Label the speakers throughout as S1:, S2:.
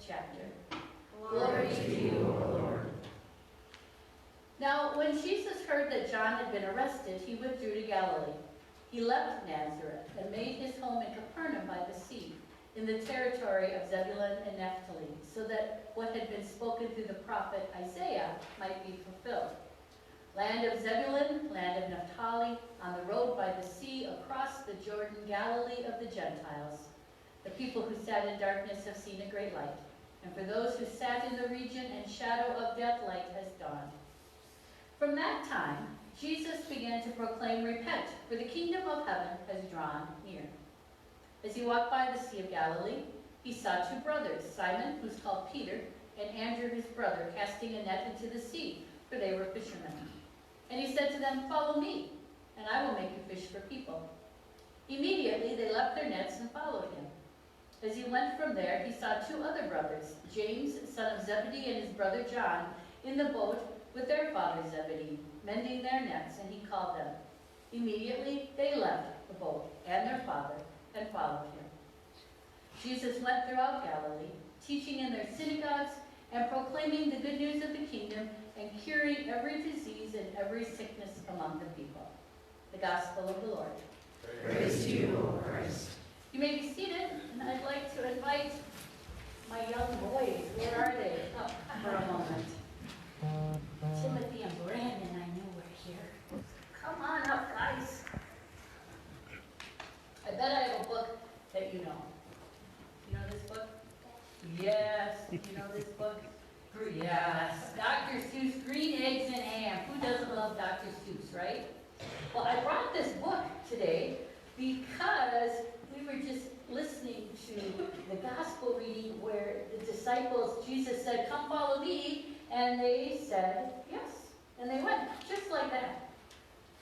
S1: chapter.
S2: Glory to you, O Lord.
S1: Now, when Jesus heard that John had been arrested, he withdrew to Galilee. He left Nazareth and made his home in Capernaum by the sea, in the territory of Zebulun and Naphtali, so that what had been spoken through the prophet Isaiah might be fulfilled. Land of Zebulun, land of Naphtali, on the road by the sea, across the Jordan, Galilee of the Gentiles. The people who sat in darkness have seen a great light, and for those who sat in the region and shadow of death, light has dawned. From that time, Jesus began to proclaim, "Repent, for the kingdom of heaven has drawn near." As he walked by the Sea of Galilee, he saw two brothers, Simon, who's called Peter, and Andrew his brother, casting a net into the sea, for they were fishermen. And he said to them, "Follow me, and I will make you fish for people." Immediately they left their nets and followed him. As he went from there, he saw two other brothers, James, son of Zebedee, and his brother John, in the boat with their father Zebedee, mending their nets, and he called them. Immediately they left the boat and their father and followed him. Jesus went throughout Galilee, teaching in their synagogues and proclaiming the good news of the kingdom and curing every disease and every sickness among the people. The Gospel of the Lord.
S2: Praise to you, O Christ.
S1: You may be seated, and I'd like to invite my young boys, where are they, up for a moment. Timothy and Brandon, I know we're here. Come on up, guys. I bet I have a book that you know. You know this book? Yes. You know this book? Yes. Dr. Seuss, Green Eggs and Ham. Who doesn't love Dr. Seuss, right? Well, I brought this book today because we were just listening to the gospel reading where the disciples, Jesus said, "Come follow me," and they said yes, and they went just like that.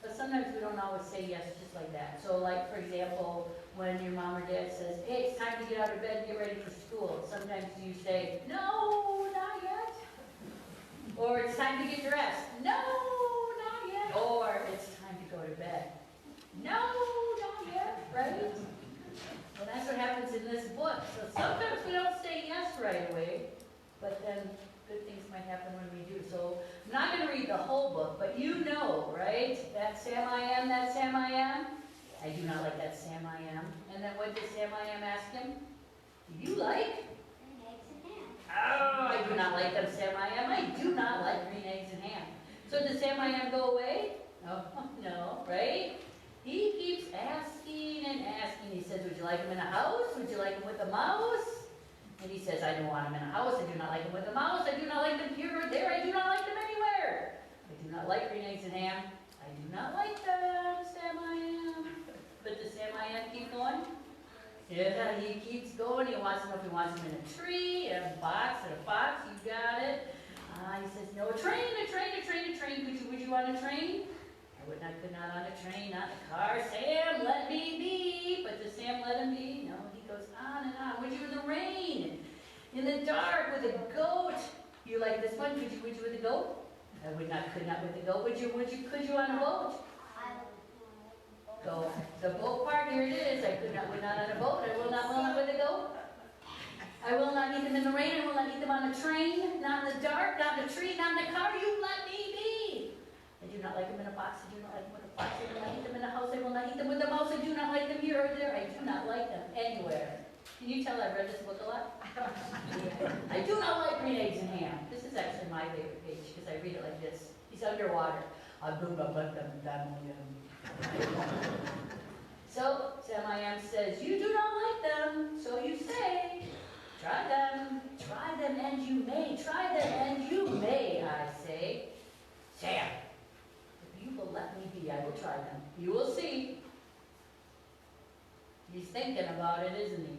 S1: But sometimes we don't always say yes just like that. So like, for example, when your mom or dad says, "Hey, it's time to get out of bed and get ready for school," sometimes you say, "No, not yet." Or, "It's time to get dressed." "No, not yet." Or, "It's time to go to bed." "No, not yet," right? Well, that's what happens in this book. So sometimes we don't say yes right away, but then good things might happen when we do. So I'm not going to read the whole book, but you know, right? That Sam I am, that Sam I am. I do not like that Sam I am. And then what did Sam I am ask him? "Do you like?"
S3: Green eggs and ham.
S1: "Oh, I do not like them, Sam I am. I do not like green eggs and ham." So does Sam I am go away? Oh, no, right? He keeps asking and asking. He says, "Would you like him in a house? Would you like him with a mouse?" And he says, "I don't want him in a house. I do not like him with a mouse. I do not like them here or there. I do not like them anywhere. I do not like green eggs and ham. I do not like them, Sam I am." But does Sam I am keep going? Yeah, he keeps going. He wants to know if he wants him in a tree, in a box, in a box. You got it. He says, "No, a train, a train, a train, a train. Would you want a train?" "I would not, could not on a train, not in a car. Sam, let me be." But does Sam let him be? No, he goes on and on. "Would you in the rain, in the dark, with a goat?" "You like this one? Would you with a goat?" "I would not, could not with a goat. Could you on a boat?" Go. The boat part, here it is. "I could not, would not on a boat. I will not with a goat. I will not eat them in the rain. I will not eat them on a train, not in the dark, not in a tree, not in the car. You let me be. I do not like them in a box. I do not like them with a box. I will not eat them in a house. I will not eat them with a mouse. I do not like them here or there. I do not like them anywhere." Can you tell I've read this book a lot? I do not like green eggs and ham. This is actually my favorite page because I read it like this. He's underwater. "I do not like them, So Sam I am says, "You do not like them, so you say. Try them and you may. Try them and you may, I say. Sam, if you will let me be, I will try them. You will see." He's thinking about it, isn't he?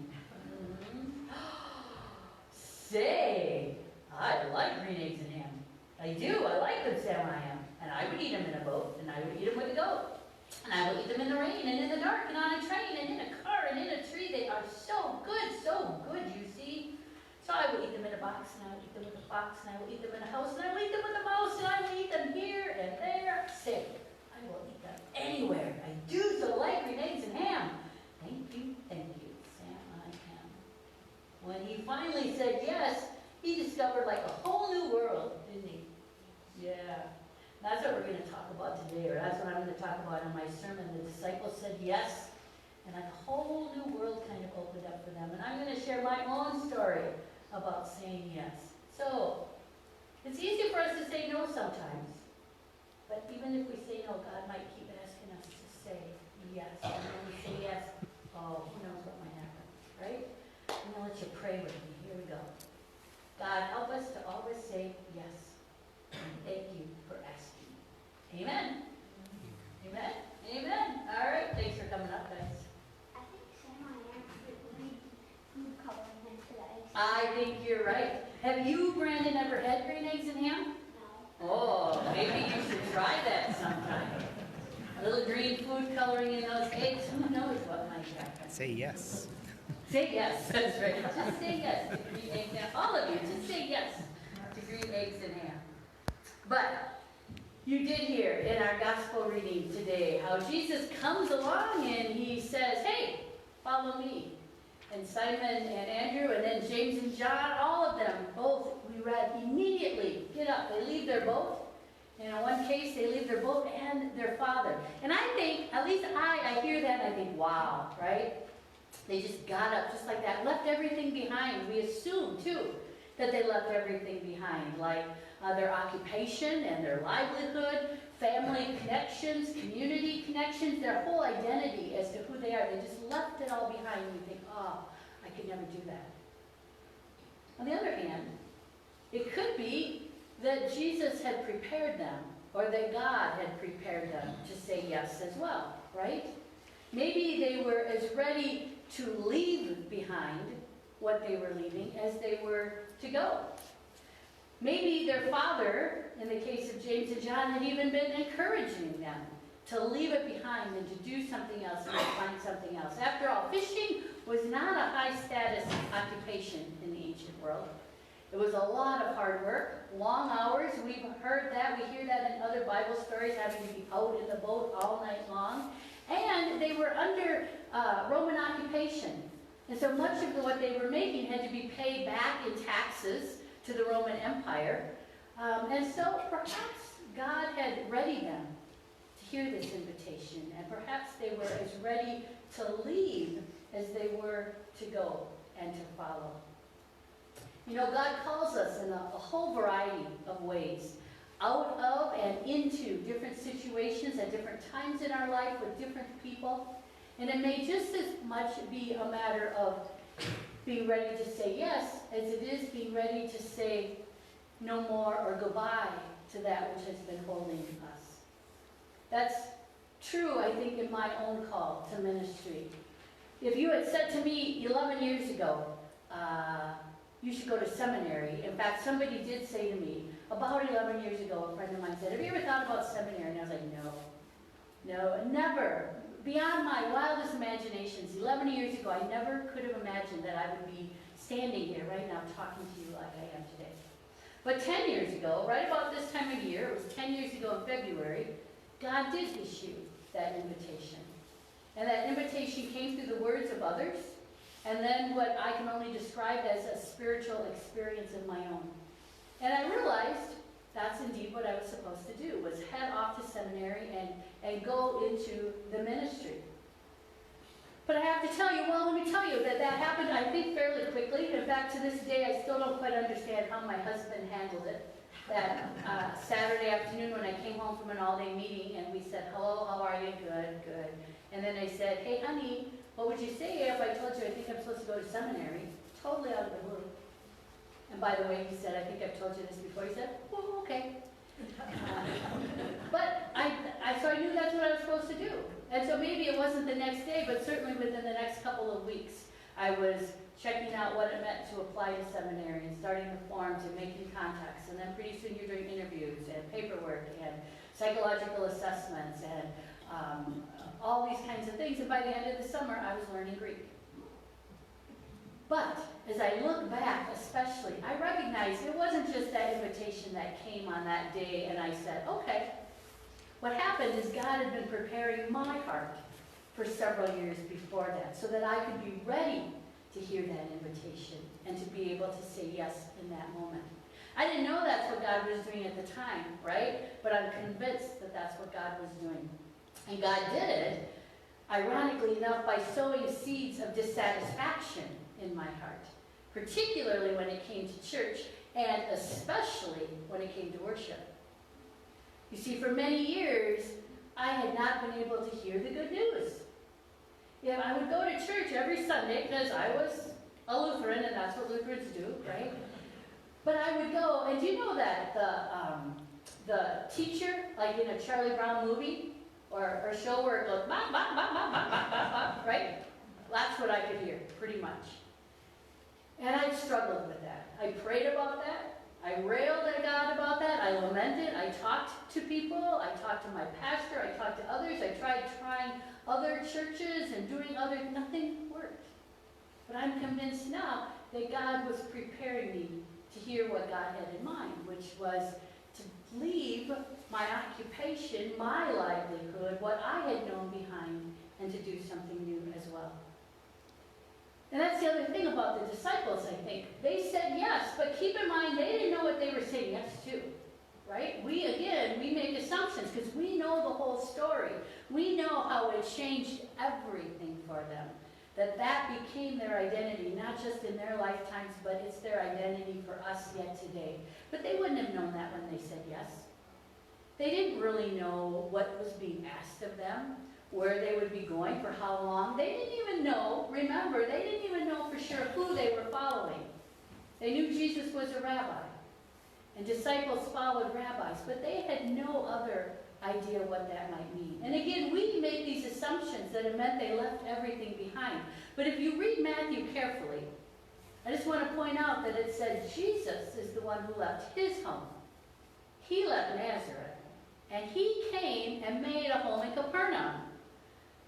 S1: "Say, I like green eggs and ham. I do, I like them, Sam I am. And I would eat them in a boat, and I would eat them with a goat. And I will eat them in the rain, and in the dark, and on a train, and in a car, and in a tree. They are so good, you see. So I will eat them in a box, and I will eat them with a fox, and I will eat them in a house, and I will eat them with a mouse, and I will eat them here and there. Say, I will eat them anywhere. I do so like green eggs and ham. Thank you, Sam I am." When he finally said yes, talk about in my sermon. The disciples said yes, and like a whole new world kind of opened up for them. And I'm going to share my own story about saying yes. So, it's easy for us to say no sometimes. But even if we say no, God might keep asking us to say yes. And when we say yes, oh, who knows what might happen, right? I'm going to let you pray with me. Here we go. God, help us to always say yes. And thank you for asking. Amen. Amen. Amen. All right. Thanks for coming up, guys.
S3: I think someone answered food coloring into the eggs.
S1: I think you're right. Have you, Brandon, ever had green eggs and ham?
S3: No.
S1: Oh, maybe you should try that sometime. A little green food coloring in those eggs. Who knows what might happen?
S4: Say yes.
S1: Say yes. That's right. Just say yes to green eggs and ham. All of you, just say yes to green eggs and ham. But you did hear in our gospel reading today how Jesus comes along and he says, hey, follow me. And Simon and Andrew and then James and John, all of them, both, we read, immediately get up. They leave their boat. And in one case, they leave their boat and their father. And I think, at least I hear that and I think, wow, right? They just got up just like that, left everything behind. We assume, too, that they left everything behind, like their occupation and their livelihood, family connections, community connections, their whole identity as to who they are. They just left it all behind and you think, oh, I could never do that. On the other hand, it could be that Jesus had prepared them or that God had prepared them to say yes as well, right? Maybe they were as ready to leave behind what they were leaving as they were to go. Maybe their father, in the case of James and John, had even been encouraging them to leave it behind and to do something else and to find something else. After all, fishing was not a high-status occupation in the ancient world. It was a lot of hard work, long hours. We've heard that. We hear that in other Bible stories, having to be out in the boat all night long. And they were under Roman occupation. And so much of what they were making had to be paid back in taxes to the Roman Empire. And so perhaps God had readied them to hear this invitation. And perhaps they were as ready to leave as they were to go and to follow. You know, God calls us in a whole variety of ways, out of and into different situations at different times in our life with different people. And it may just as much be a matter of being ready to say yes as it is being ready to say no more or goodbye to that which has been holding us. That's true, I think, in my own call to ministry. If you had said to me 11 years ago, you should go to seminary. In fact, somebody did say to me, about 11 years ago, a friend of mine said, have you ever thought about seminary? And I was like, no, never. Beyond my wildest imaginations, 11 years ago, I never could have imagined that I would be standing here right now talking to you like I am today. But 10 years ago, right about this time of year, it was 10 years ago in February, God did issue that invitation. And that invitation came through the words of others, and then what I can only describe as a spiritual experience of my own. And I realized that's indeed what I was supposed to do, was head off to seminary and go into the ministry. But I have to tell you, well, let me tell you that happened, I think, fairly quickly. In fact, to this day, I still don't quite understand how my husband handled it. That Saturday afternoon when I came home from an all-day meeting and we said, hello, how are you? Good. And then I said, hey, honey, what would you say if I told you I think I'm supposed to go to seminary? Totally out of the blue. And by the way, he said, I think I've told you this before. He said, well, okay. But so I knew that's what I was supposed to do. And so maybe it wasn't the next day, but certainly within the next couple of weeks, I was checking out what it meant to apply to seminary and starting the forms and making contacts. And then pretty soon you're doing interviews and paperwork and psychological assessments and all these kinds of things. And by the end of the summer, I was learning Greek. But as I look back, especially, I recognize it wasn't just that invitation that came on that day and I said, okay. What happened is God had been preparing my heart for several years before that so that I could be ready to hear that invitation and to be able to say yes in that moment. I didn't know that's what God was doing at the time, right? But I'm convinced that that's what God was doing. And God did it, ironically enough, by sowing seeds of dissatisfaction in my heart, particularly when it came to church, and especially when it came to worship. You see, for many years, I had not been able to hear the good news. Yeah, I would go to church every Sunday because I was a Lutheran, and that's what Lutherans do, right? But I would go, and do you know that the teacher, like in a Charlie Brown movie or show where it goes, bah, bah, bah, bah, bah, bah, bah, bah, right? That's what I could hear, pretty much. And I struggled with that. I prayed about that. I railed at God about that. I lamented. I talked to people. I talked to my pastor. I talked to others. I tried trying other churches and doing other, nothing worked. But I'm convinced now that God was preparing me to hear what God had in mind, which was to leave my occupation, my livelihood, what I had known behind, and to do something new as well. And that's the other thing about the disciples, I think. They said yes, but keep in mind, they didn't know what they were saying yes to, right? We make assumptions because we know the whole story. We know how it changed everything for them. That became their identity, not just in their lifetimes, but it's their identity for us yet today. But they wouldn't have known that when they said yes. They didn't really know what was being asked of them, where they would be going, for how long. They didn't even know, remember, they didn't even know for sure who they were following. They knew Jesus was a rabbi, and disciples followed rabbis, but they had no other idea what that might mean. And again, we make these assumptions that it meant they left everything behind. But if you read Matthew carefully, I just want to point out that it says Jesus is the one who left his home. He left Nazareth, and he came and made a home in Capernaum,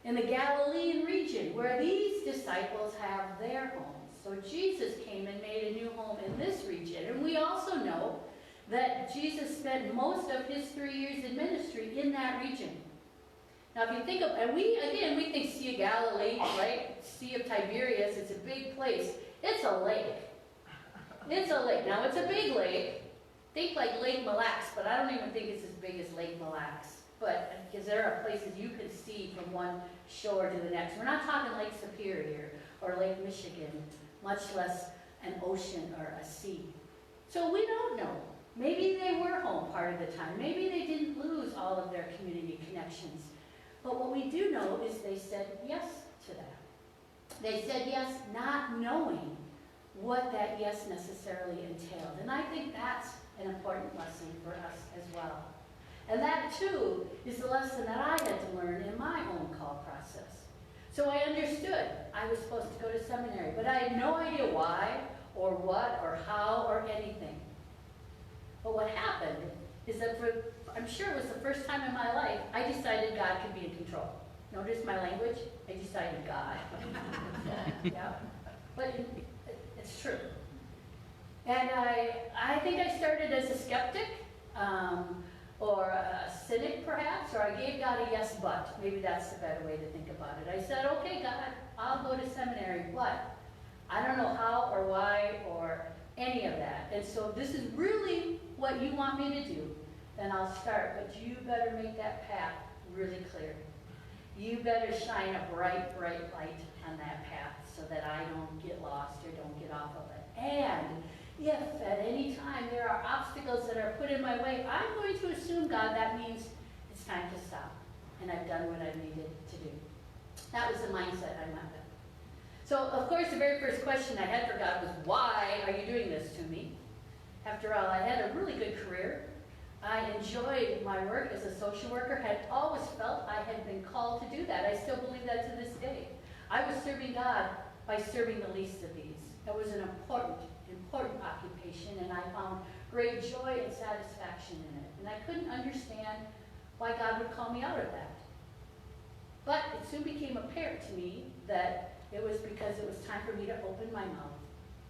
S1: in the Galilean region, where these disciples have their homes. So Jesus came and made a new home in this region. And we also know that Jesus spent most of his 3 years in ministry in that region. Now if you think of, and we think Sea of Galilee, right? Sea of Tiberias, it's a big place. It's a lake. It's a lake. Now it's a big lake. Think like Lake Mille Lacs, but I don't even think it's as big as Lake Mille Lacs. But because there are places you can see from one shore to the next. We're not talking Lake Superior or Lake Michigan, much less an ocean or a sea. So we don't know. Maybe they were home part of the time. Maybe they didn't lose all of their community connections. But what we do know is they said yes to that. They said yes not knowing what that yes necessarily entailed. And I think that's an important lesson for us as well. And that too is the lesson that I had to learn in my own call process. So I understood I was supposed to go to seminary, but I had no idea why or what or how or anything. But what happened is that I'm sure it was the first time in my life, I decided God could be in control. Notice my language? I decided God. Yeah. But it's true. And I think I started as a skeptic, or a cynic perhaps, or I gave God a yes but. Maybe that's the better way to think about it. I said, okay God, I'll go to seminary, but I don't know how or why or any of that. And so this is really what you want me to do, then I'll start. But you better make that path really clear. You better shine a bright, bright light on that path so that I don't get lost or don't get off of it. And if at any time there are obstacles that are put in my way, I'm going to assume, God, that means it's time to stop. And I've done what I needed to do. That was the mindset I went with. So, of course, the very first question I had for God was, why are you doing this to me? After all, I had a really good career. I enjoyed my work as a social worker, had always felt I had been called to do that. I still believe that to this day. I was serving God by serving the least of these. It was an important occupation, and I found great joy and satisfaction in it. And I couldn't understand why God would call me out of that. But it soon became apparent to me that it was because it was time for me to open my mouth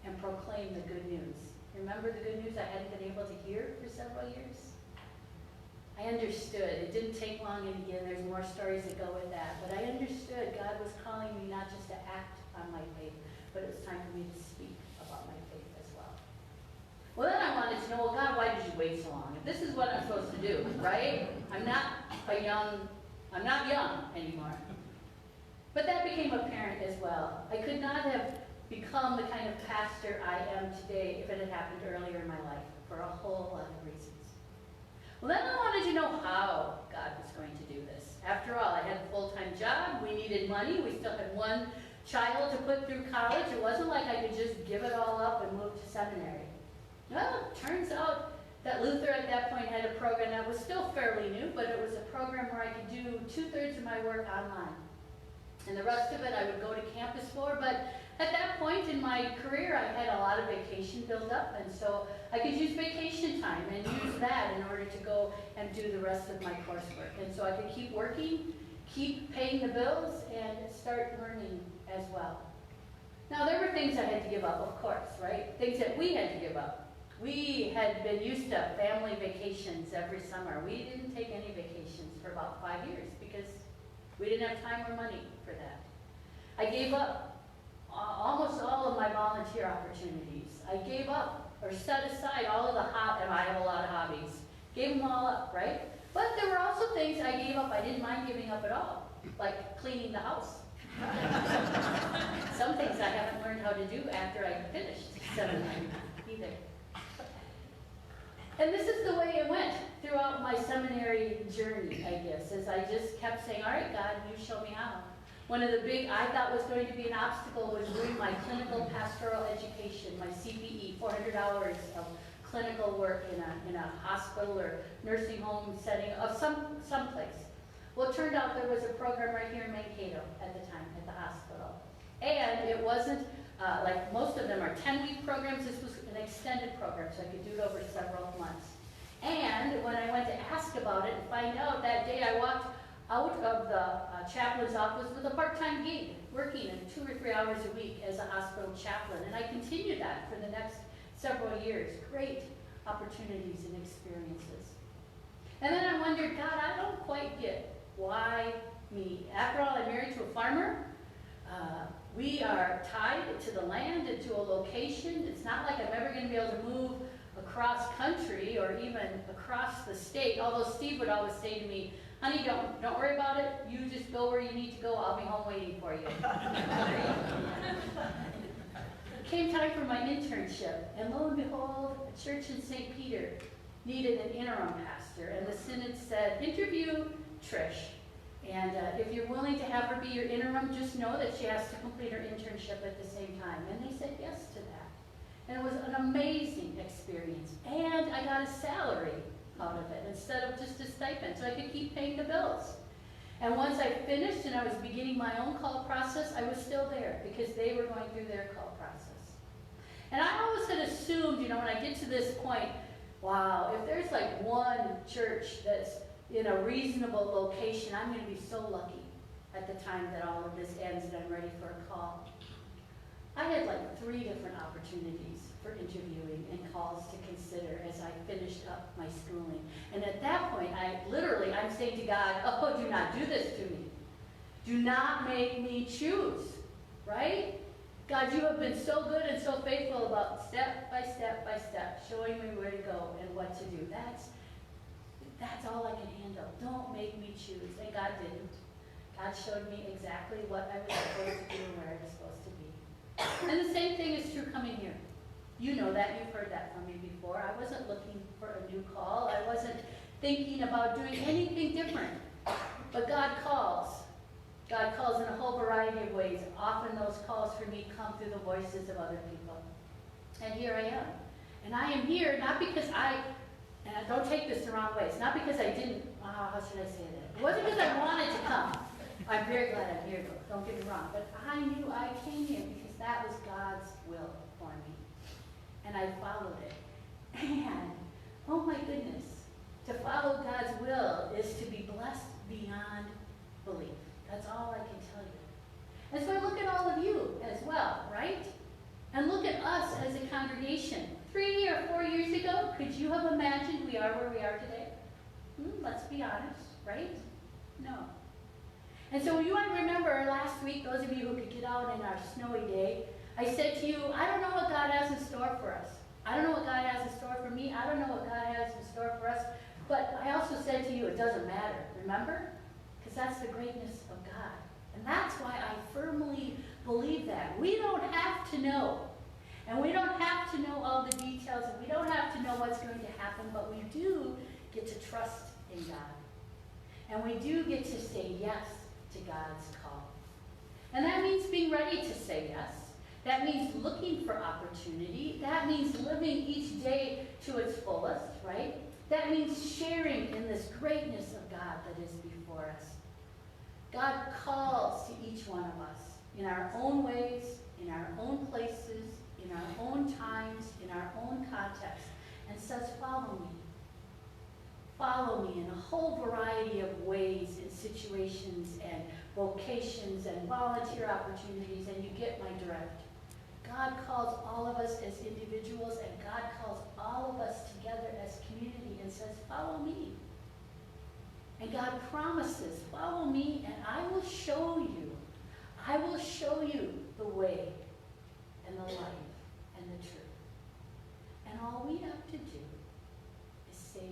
S1: and proclaim the good news. Remember the good news I hadn't been able to hear for several years? I understood. It didn't take long, and again, there's more stories that go with that. But I understood God was calling me not just to act on my faith, but it was time for me to speak about my faith as well. Well, then I wanted to know, well, God, why did you wait so long? If this is what I'm supposed to do, right? I'm not a young I'm not young anymore. But that became apparent as well. I could not have become the kind of pastor I am today if it had happened earlier in my life, for a whole lot of reasons. Well, then I wanted to know how God was going to do this. After all, I had a full-time job, we needed money, we still had one child to put through college. It wasn't like I could just give it all up and move to seminary. Well, it turns out that Luther at that point had a program that was still fairly new, but it was a program where I could do 2/3 of my work online. And the rest of it I would go to campus for, but at that point in my career I had a lot of vacation built up, and so I could use vacation time and use that in order to go and do the rest of my coursework. And so I could keep working, keep paying the bills, and start learning as well. Now there were things I had to give up, of course, right? Things that we had to give up. We had been used to family vacations every summer. We didn't take any vacations for about 5 years because we didn't have time or money for that. I gave up almost all of my volunteer opportunities. I gave up or set aside all of the and I have a lot of hobbies. Gave them all up, right? But there were also things I gave up I didn't mind giving up at all, like cleaning the house. Some things I haven't learned how to do after I finished seminary either. And this is the way it went throughout my seminary journey, I guess, as I just kept saying, all right, God, you show me how. One of the big, I thought was going to be an obstacle was doing my clinical pastoral education, my CPE, 400 hours of clinical work in a hospital or nursing home setting of someplace. Well, it turned out there was a program right here in Mankato at the time, at the hospital. And it wasn't, like most of them are 10-week programs. This was an extended program, so I could do it over several months. And when I went to ask about it and find out, that day I walked out of the chaplain's office with a part-time gig, working in 2 or 3 hours a week as a hospital chaplain. And I continued that for the next several years. Great opportunities and experiences. And then I wondered, God, I don't quite get why me. After all, I'm married to a farmer. We are tied to the land and to a location. It's not like I'm ever going to be able to move across country or even across the state, although Steve would always say to me, honey, don't worry about it. You just go where you need to go. I'll be home waiting for you. It came time for my internship, and lo and behold, a church in St. Peter needed an interim pastor, and the synod said, interview Trish. And if you're willing to have her be your interim, just know that she has to complete her internship at the same time. And they said yes to that. And it was an amazing experience. And I got a salary out of it instead of just a stipend, so I could keep paying the bills. And once I finished and I was beginning my own call process, I was still there because they were going through their call process. And I always had assumed, when I get to this point, wow, if there's like one church that's in a reasonable location, I'm going to be so lucky at the time that all of this ends and I'm ready for a call. I had like 3 different opportunities for interviewing and calls to consider as I finished up my schooling. And at that point, I'm saying to God, oh, do not do this to me. Do not make me choose, right? God, you have been so good and so faithful about step by step by step, showing me where to go and what to do. That's all I can handle. Don't make me choose. And God didn't. God showed me exactly what I was supposed to do and where I was supposed to be. And the same thing is true coming here. You know that. You've heard that from me before. I wasn't looking for a new call. I wasn't thinking about doing anything different. But God calls. God calls in a whole variety of ways. Often those calls for me come through the voices of other people. And here I am. And I am here not because and don't take this the wrong way. It's not because I didn't, how should I say that? It wasn't because I wanted to come. I'm very glad I'm here, though. Don't get me wrong. But I knew I came here because that was God's will for me. And I followed it. And, oh my goodness, to follow God's will is to be blessed beyond belief. That's all I can tell you. And so I look at all of you as well, right? And look at us as a congregation. 3 or 4 years ago, could you have imagined we are where we are today? Let's be honest, right? No. And so you might remember last week, those of you who could get out in our snowy day, I said to you, I don't know what God has in store for us. I don't know what God has in store for me. I don't know what God has in store for us. But I also said to you, it doesn't matter, remember? Because that's the greatness of God. And that's why I firmly believe that. We don't have to know. And we don't have to know all the details, and we don't have to know what's going to happen, but we do get to trust in God. And we do get to say yes to God's call. And that means being ready to say yes. That means looking for opportunity. That means living each day to its fullest, right? That means sharing in this greatness of God that is before us. God calls to each one of us in our own ways, in our own places, in our own times, in our own context, and says, follow me. Follow me in a whole variety of ways and situations and vocations and volunteer opportunities, and you get my drift. God calls all of us as individuals, and God calls all of us together as community and says, follow me. And God promises, follow me and I will show you. I will show you the way and the life and the truth. And all we have to do is say